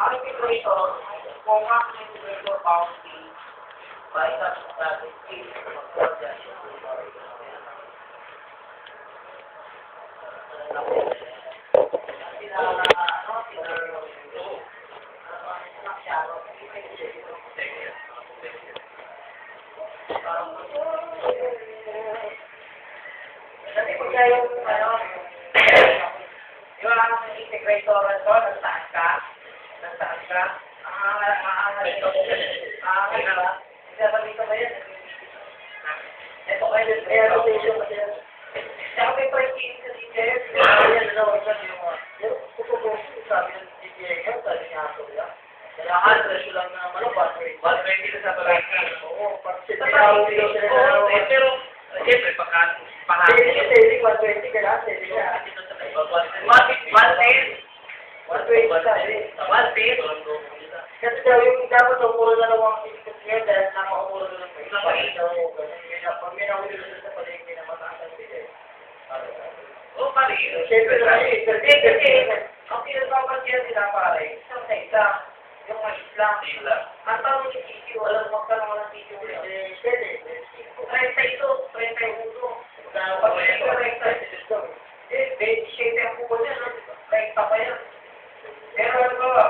Ang integrator, kung ang integrator boundary, by that strategy, kasi kung kaya yung integrator ito, nasaan ka? Sasabihin ko ba yan? Ito kayo, kaya rotation kasi yan. Saka may pricing sa DJ. Yan na naman siya yung kukubusin sabi ng DJ yan, sabi niya ako yan. Kailangan, presyo lang na naman, 120 na sa palagi. Oo, pero, siyempre, pahangin. Saving 120 kailangan, saving na. 120 sabi. 120. Kasi dapat umuro na lang ang ticket niya dahil nakaumuro na lang. Pag may nahuli na sa palengke na mataas ang ticket. Oo, pari. Siyempre naman ang pinagpapansin sila pare, isang sa isa, yung mga Islam. Ang tanong ni Tito, alam mo magkaroon ng Tito ulit. 32, 31. Pag ito 27 ang pupo niya, 30 pa yan. Pero ano ba?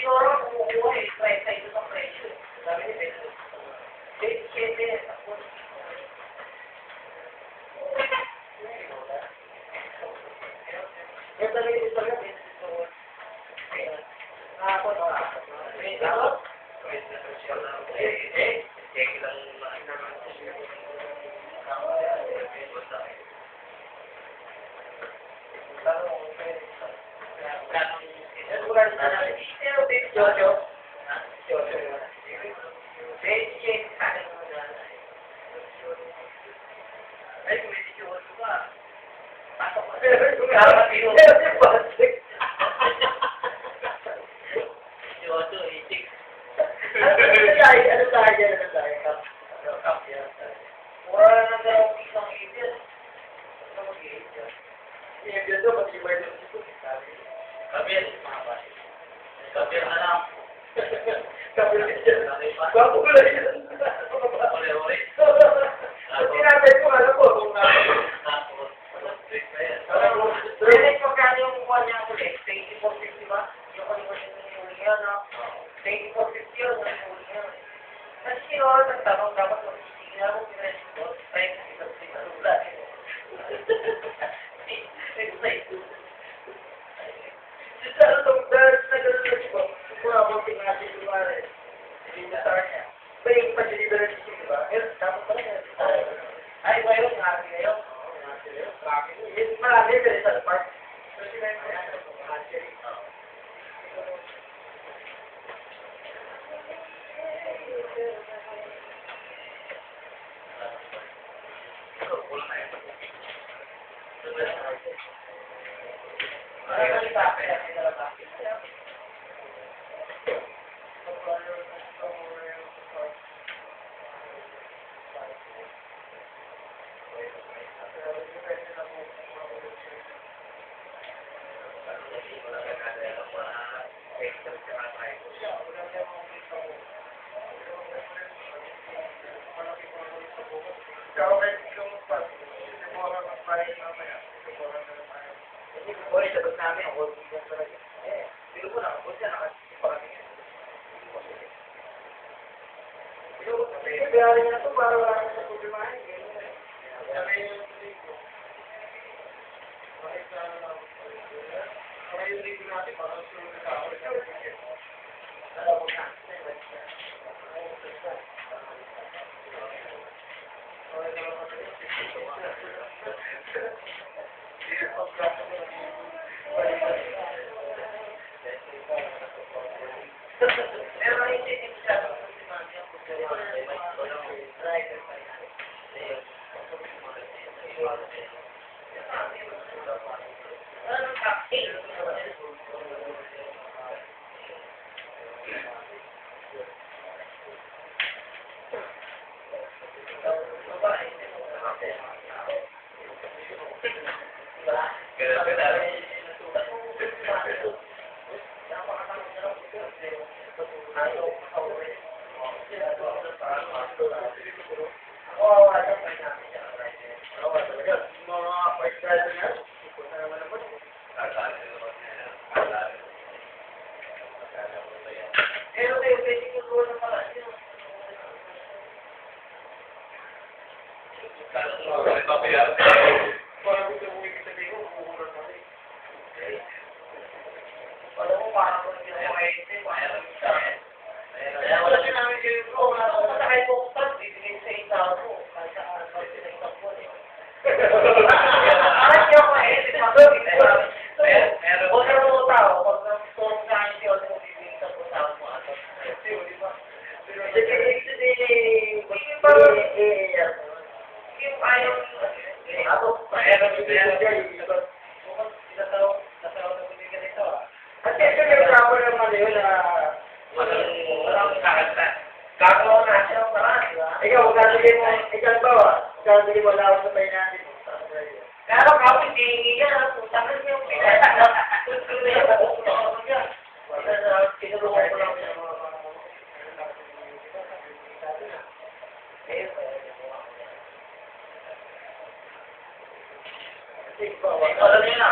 Siguro kung kukuha eh, 32 ang presyo. Sabi ni Beto. 27 ako. Ito na yung isa lang. Ako na. Ako? Kapir na lang. Kapir na lang. Bago ko lang yun. Uli-uli. Tinatay ko, alam ko. Rinig magkano yung kuha niya ulit? 2450 ba? Yung kalimutin yung uli yan, no? 2450 yun, yung uli yan. Kasi sino nagtanong, dapat mag-isingin ako, pinresin ko, 5 ano ba? Sana itong dahil na gano'n ko, kung ako tingnan si Lumare, hindi na sa kanya. Ba yung pag-deliver ng sisi, diba? Dapat pala nga. Ay, ba yun? Marami ngayon. Marami yung Rizal Park. Kasi may sagot namin ang whole season talaga. Pero ko na, kung siya nakasiparami yan. Pero, kaya na ito para wala ka sa problemahin. Sabi yung ligo. Bakit yung ligo natin, parang sunod na ako. Alam mo na. Parang gusto mo sabihin ko, umuulan na rin. Alam mo, parang kung hindi na makaisip, parang sa akin. Kaya wala siya namin sa'yo, kung masakay ko kung bibigay sa itaw mo. Kahit sa araw, pinagtag mo eh. Parang siya ko eh, huwag ka mo tao, pag nagtulong sa akin siya, huwag bibigay sa tao mo. Di ba? Sige, yung ayaw ako, mayroon yung kasi ito yung trapo naman yun na walang kakanta. Gagawa na siya ang paraan, di ba? Ikaw, gagawin mo lawas sa tayo natin. Pero kapag hindi nga, puntakan niyo. Tinulungan ko lang siya mga alam niyo na.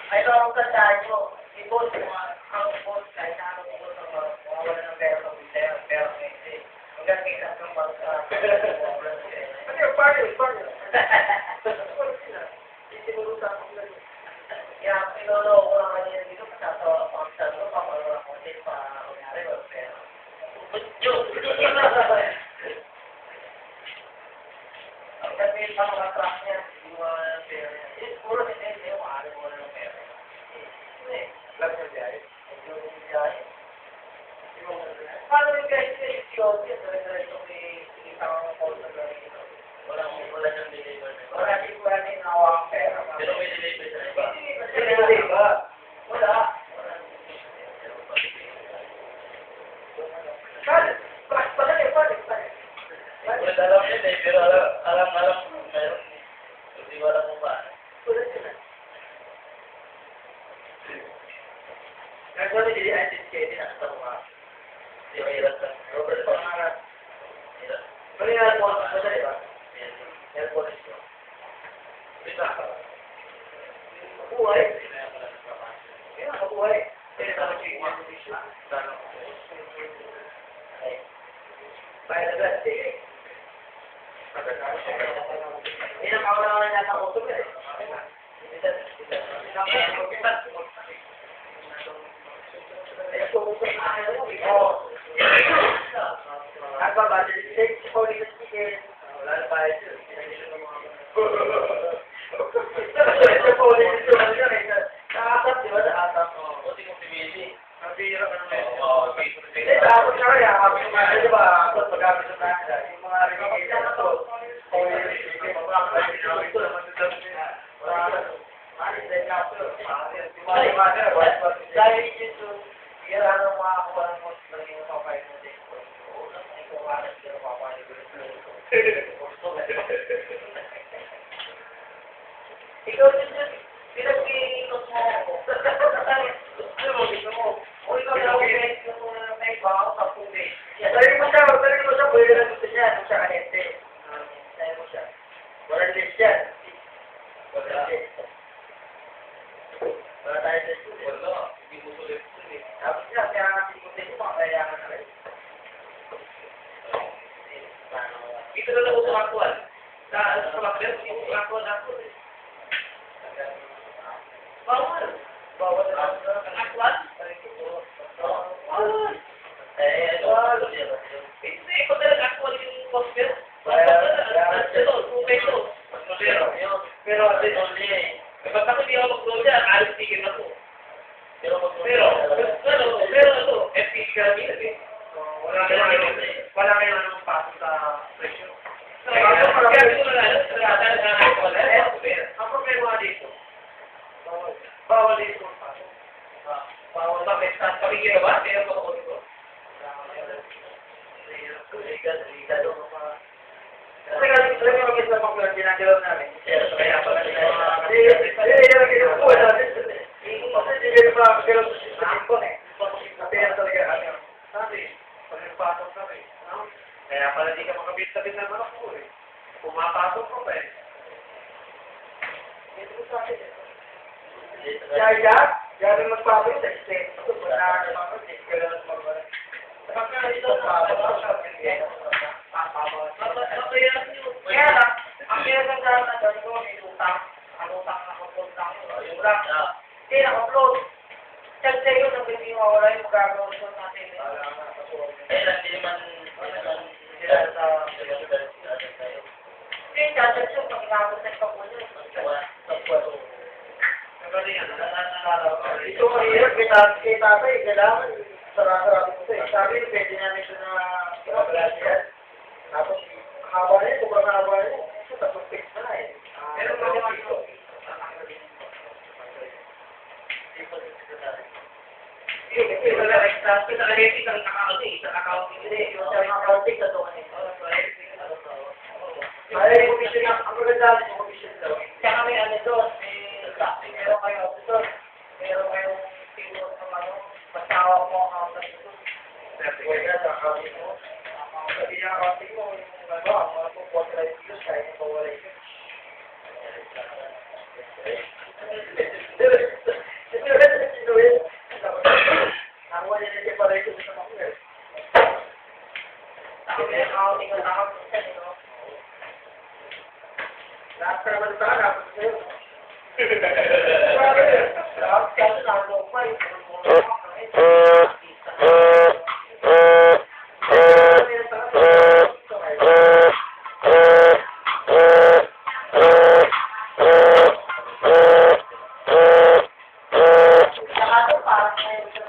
Ay, ito ang tandaan nyo. Si boss, ang boss, kahit na anong boss ang mawawala ng pera sa pera, pero hindi. Hanggang tingnan ng bansa. Ano yung partner? Isinurutan ko lang. Kaya, pinolo ko lang kanina dito, kasatawa ko ang sabi ko, papalala ko din pa, kunyari, wala pera. Kasi yung mga truck niya, yung mga pera niya, puro hindi, maaari mo ng pera. Hindi. Lang yung biyahe. Yung biyahe. Paano yung guys yung idiot yun? Dire-diretso may isang mga call na gawin ito. Wala niyang deliver. Wala din nawa ang pera. Pero may deliver sa iba. Hindi ba? Diba? Wala. Balik. Alam niya eh, pero alam meron eh. Hindi wala mo ba? Tulad yun ah. Nagsabi hindi identity kayo din ang tawa. Hindi ba hirap lang? Robert, pangarap. Hirap. Pangarap mo ang madali ba? Airport ito. Bisa ka ba? Mabuhay. Kaya mabuhay. Kaya naman siya yung mga condition. Bayan na ba? Sige. Hindi na mawala na ng auto eh. Dahil dito, kaya ano makakuha ng mas naging papay mo din. Ikaw nga na sila papay mo. Ikaw din dyan, pinag-iikot mo ako. Ano mo, dito mo. O ikaw na may baho sa tubig. Sabi mo siya, pwede na gusto siya, nung siya kahente. Sabi mo siya. Walang list yan. Wala tayo sa school. Wala. Hindi mo sulit eh. Tapos nga, kaya nga sikutin mo, kailangan na rin. Ito na lang uso actual. Sa makler, hindi mo actual ako eh. Bawal. Bawal na lang. Ang actual? Bawal. Hindi, ikaw talaga actual yung makler. Pero, basta ko hindi ako mag-load dyan, alis tigil na po. Pero, ito, FTC ka namin eh. Wala kayo namang pasok sa presyo. Ang problema dito, bawal dito ang pasok. Bawal bakit? Pamigil ka ba? Kaya pa ako dito. Legal o mga... Kasi kasi mag-is na pang ginagawa namin. Kaya pala nila. Hindi naman kinukuha natin. Hindi naman pa gano'n sa system ko eh. Kaya talaga ano. Sabi, pag nagpasok kami. Kaya pala di ka makabit-sabit na manok ko eh. Pumapasok ko pa eh. Ito ko sabi eh. Kaya magpapit sa system. Kaya magpapit. Kaya magpapit. Kapag ito sabi ko, may utang. Ang utang na upload lang yun. Yung lang. Hindi, na-upload. Check sa'yo, nang hindi mawala yung magagawa ko natin. Eh, hindi naman Sila sa... Hindi, chat yung pag inabot sa ikaw mo yun. Ito mahirap, kay tatay, kailangan sarap-sarap ito eh. Sabi, pwede namin ito na pinapalasihan. Tapos, haba na yun, sobrang haba na yun. Ito, tapos fix na na eh. Pero pwede naman ito. Kasi wala extra. Sa kalipit ang naka-accounting. Sa accounting. Hindi, yung sa accounting na doon eh. Ay, commission ang maganda yung commission daw. Kaya may ano doon, may taxi, meron kayo officer, meron kayong teamwork ng ano, pasawa mo ang accounting doon. Kaya sa accounting mo, sabi niya accounting mo, yung ano, ang mga pupotray views, kaya yung pawalay yun. Ang wala na siya pala ito sa mga yun. Ako may accounting ang accounting no? Lahat ka naman sa harap, sa'yo. Lahat ka sa lupay. Lahat parang ngayon sa